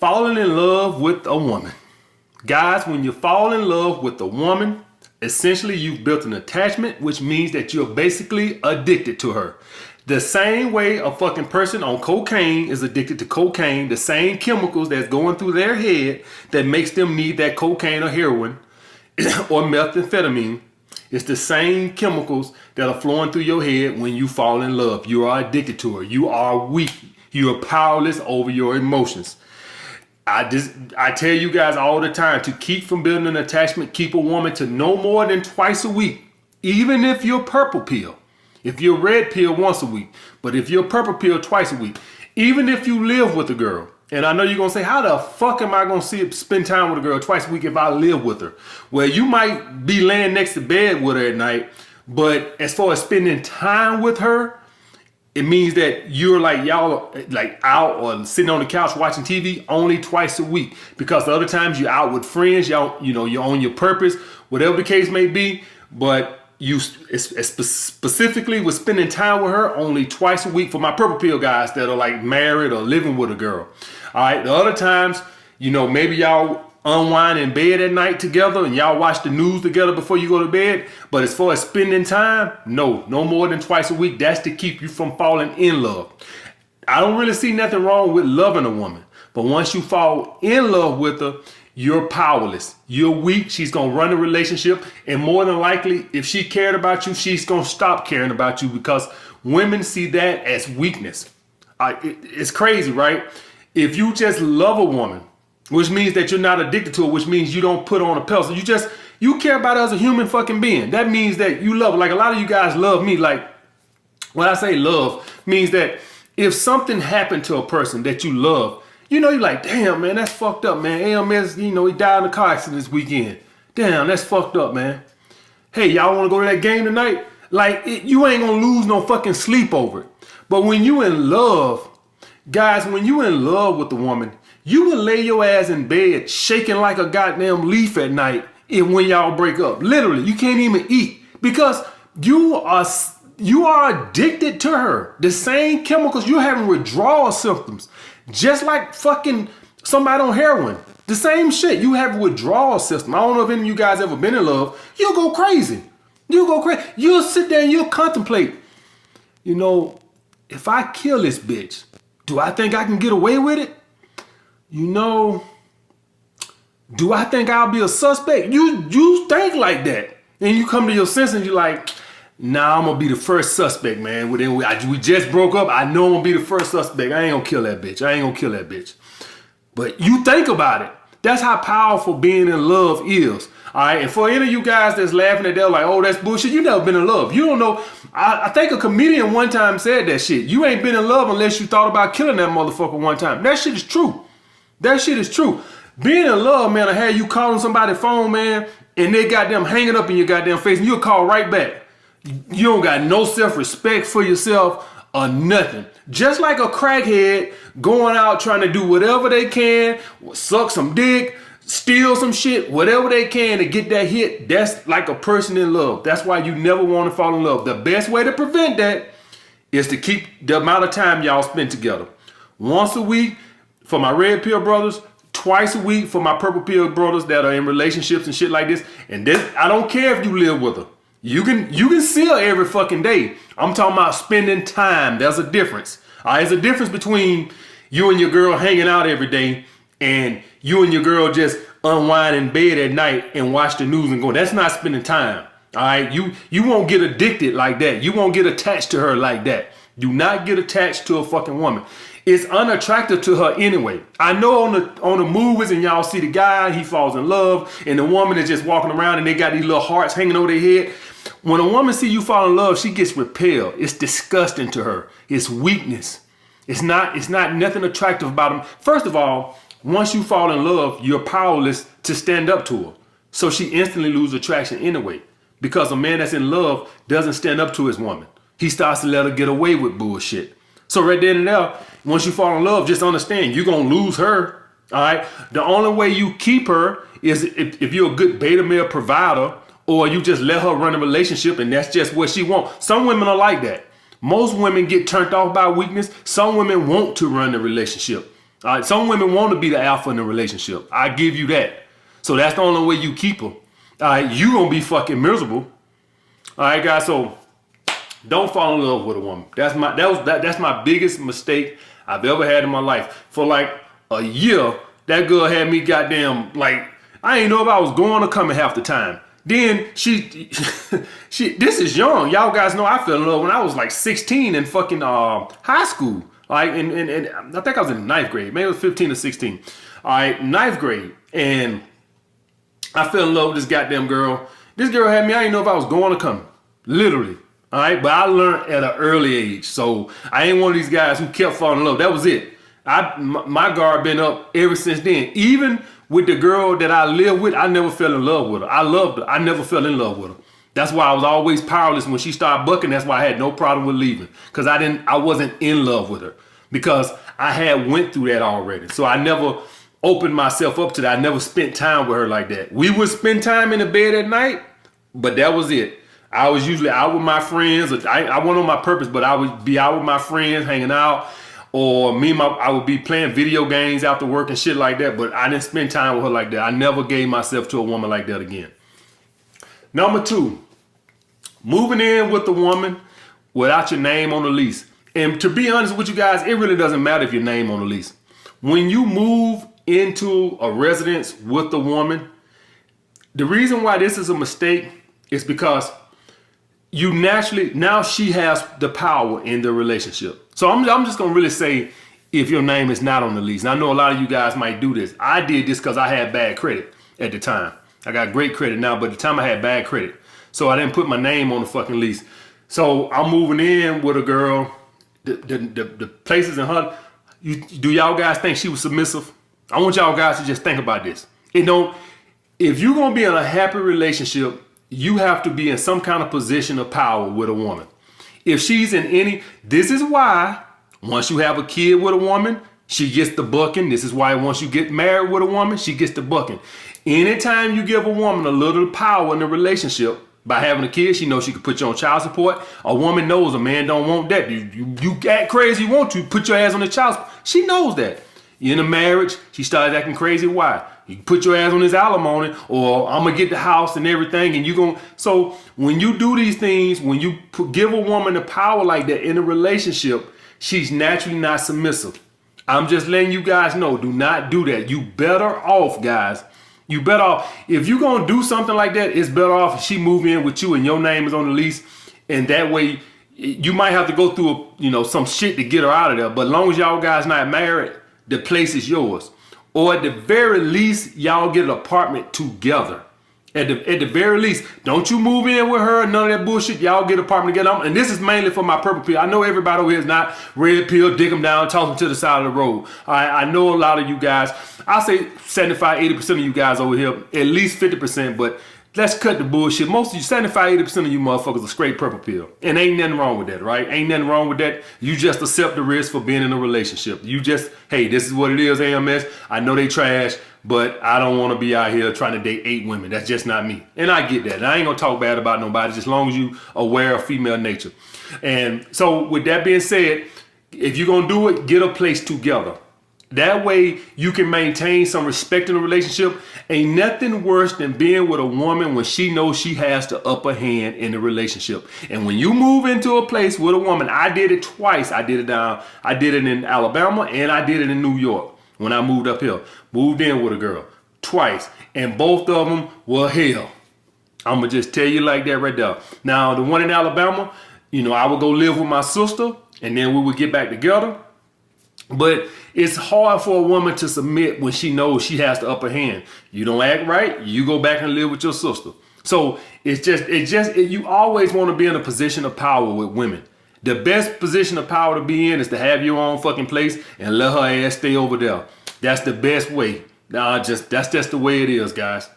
Falling in love with a woman. Guys, when you fall in love with a woman, essentially you've built an attachment, which means that you're basically addicted to her. The same way a fucking person on cocaine is addicted to cocaine, the same chemicals that's going through their head that makes them need that cocaine or heroin or methamphetamine. It's the same chemicals that are flowing through your head when you fall in love. You are addicted to her. You are weak. You are powerless over your emotions. I tell you guys all the time to keep from building an attachment, keep a woman to no more than twice a week. Even if you're purple pill. If you're red pill once a week. But if you're purple pill twice a week. Even if you live with a girl. And I know you're going to say, how the fuck am I going to spend time with a girl twice a week if I live with her? Well, you might be laying next to bed with her at night. But as far as spending time with her, it means that you're like y'all like out or sitting on the couch watching TV only twice a week. Because the other times you're out with friends, you're on your purpose, whatever the case may be. But you specifically with spending time with her only twice a week for my purple pill guys that are like married or living with a girl. All right. The other times, maybe y'all unwind in bed at night together and y'all watch the news together before you go to bed. But as far as spending time, no more than twice a week. That's to keep you from falling in love. I don't really see nothing wrong with loving a woman. But once you fall in love with her, you're powerless. You're weak. She's going to run a relationship. And more than likely, if she cared about you, she's going to stop caring about you because women see that as weakness. It's crazy, right? If you just love a woman, which means that you're not addicted to it, which means you don't put her on a pedestal. You care about her as a human fucking being. That means that you love her. Like a lot of you guys love me. Like when I say love means that if something happened to a person that you love, you're like, damn, man, that's fucked up, man. AMS, he died in a car accident this weekend. Damn, that's fucked up, man. Hey, y'all want to go to that game tonight? Like, you ain't going to lose no fucking sleep over it. But when you in love, guys, when you in love with the woman, you will lay your ass in bed shaking like a goddamn leaf at night when y'all break up. Literally, you can't even eat because you are addicted to her. The same chemicals, you're having withdrawal symptoms. Just like fucking somebody on heroin. The same shit. You have a withdrawal system. I don't know if any of you guys ever been in love. You'll go crazy. You'll sit there and you'll contemplate. If I kill this bitch, do I think I can get away with it? Do I think I'll be a suspect? You think like that. And you come to your senses and you're like, nah, I'm going to be the first suspect, man. We just broke up. I know I'm going to be the first suspect. I ain't going to kill that bitch. But you think about it. That's how powerful being in love is. All right. And for any of you guys that's laughing at that, like, oh, that's bullshit. You never been in love. You don't know. I think a comedian one time said that shit. You ain't been in love unless you thought about killing that motherfucker one time. That shit is true. Being in love, man, I had you calling somebody's phone, man, and they got them hanging up in your goddamn face, and you'll call right back. You don't got no self-respect for yourself or nothing. Just like a crackhead going out trying to do whatever they can, suck some dick, steal some shit, whatever they can to get that hit. That's like a person in love. That's why you never want to fall in love. The best way to prevent that is to keep the amount of time y'all spend together. Once a week for my red pill brothers, twice a week for my purple pill brothers that are in relationships and shit like this. And this, I don't care if you live with her. You can see her every fucking day. I'm talking about spending time. There's a difference. There's a difference between you and your girl hanging out every day and you and your girl just unwind in bed at night and watch the news and go. That's not spending time. All right. You won't get addicted like that. You won't get attached to her like that. Do not get attached to a fucking woman. It's unattractive to her anyway. I know on the movies and y'all see the guy, he falls in love, and the woman is just walking around and they got these little hearts hanging over their head. When a woman see you fall in love, she gets repelled. It's disgusting to her. It's weakness. It's not nothing attractive about him. First of all, once you fall in love, you're powerless to stand up to her. So she instantly loses attraction anyway. Because a man that's in love doesn't stand up to his woman. He starts to let her get away with bullshit. So right then and there, once you fall in love, just understand you're going to lose her. All right. The only way you keep her is if you're a good beta male provider or you just let her run a relationship and that's just what she wants. Some women are like that. Most women get turned off by weakness. Some women want to run the relationship. All right, some women want to be the alpha in the relationship. I give you that. So that's the only way you keep her. All right, you gonna be fucking miserable. All right, guys. So don't fall in love with a woman. That's my biggest mistake I've ever had in my life. For like a year, that girl had me goddamn like I ain't know if I was going or coming half the time. Then she this is young. Y'all guys know I fell in love when I was like 16 in fucking high school. Like and I think I was in ninth grade. Maybe it was 15 or 16. All right, ninth grade. And I fell in love with this goddamn girl. This girl had me, I didn't know if I was going or coming. Literally. All right, but I learned at an early age. So I ain't one of these guys who kept falling in love. That was it. My guard been up ever since then. Even with the girl that I live with, I never fell in love with her. I loved her. I never fell in love with her. That's why I was always powerless when she started bucking. That's why I had no problem with leaving. Because I wasn't in love with her. Because I had went through that already. So I never opened myself up to that. I never spent time with her like that. We would spend time in the bed at night, but that was it. I was usually out with my friends. I went on my purpose, but I would be out with my friends, hanging out. Or I would be playing video games after work and shit like that. But I didn't spend time with her like that. I never gave myself to a woman like that again. Number 2, moving in with a woman without your name on the lease. And to be honest with you guys, it really doesn't matter if your name on the lease. When you move into a residence with a woman, the reason why this is a mistake is because you naturally, now she has the power in the relationship. So I'm just going to really say if your name is not on the lease. And I know a lot of you guys might do this. I did this because I had bad credit at the time. I got great credit now, but at the time I had bad credit. So I didn't put my name on the fucking lease. So I'm moving in with a girl. The places in her, do y'all guys think she was submissive? I want y'all guys to just think about this. If you're going to be in a happy relationship, you have to be in some kind of position of power with a woman. If she's in this is why once you have a kid with a woman, she gets the bucking. This is why once you get married with a woman, she gets the bucking. Anytime you give a woman a little power in the relationship, by having a kid, she knows she can put you on child support. A woman knows a man don't want that. You act crazy, you want to put your ass on the child support. She knows that. You're in a marriage, she started acting crazy. Why? You put your ass on this alimony, or I'm gonna get the house and everything, and you gonna. So when you do these things, when you give a woman the power like that in a relationship, she's naturally not submissive. I'm just letting you guys know, do not do that. You better off, guys. You better off. If you're gonna do something like that, it's better off if she move in with you and your name is on the lease, and that way you might have to go through some shit to get her out of there. But as long as y'all guys not married, the place is yours. Or at the very least, y'all get an apartment together. At the very least, don't you move in with her, none of that bullshit. Y'all get an apartment together. And this is mainly for my purple pill. I know everybody over here is not red pill, dig them down, toss them to the side of the road. I know a lot of you guys, I say 75, 80% of you guys over here, at least 50%, but let's cut the bullshit. Most of you, 75, 80% of you motherfuckers are straight purple pill. And ain't nothing wrong with that, right? Ain't nothing wrong with that. You just accept the risk for being in a relationship. You just, hey, this is what it is, AMS. I know they trash, but I don't want to be out here trying to date 8 women. That's just not me. And I get that. And I ain't going to talk bad about nobody, just as long as you aware of female nature. And so with that being said, if you're going to do it, get a place together. That way you can maintain some respect in the relationship. Ain't nothing worse than being with a woman when she knows she has the upper hand in the relationship. And when you move into a place with a woman, I did it twice. I did it in Alabama, and I did it in New York when I moved up here. Moved in with a girl twice, and both of them were hell. I'm gonna just tell you like that right there. Now, the one in Alabama, I would go live with my sister, and then we would get back together. But it's hard for a woman to submit when she knows she has the upper hand. You don't act right, you go back and live with your sister. So you always want to be in a position of power with women. The best position of power to be in is to have your own fucking place and let her ass stay over there. That's the best way. That's just the way it is, guys.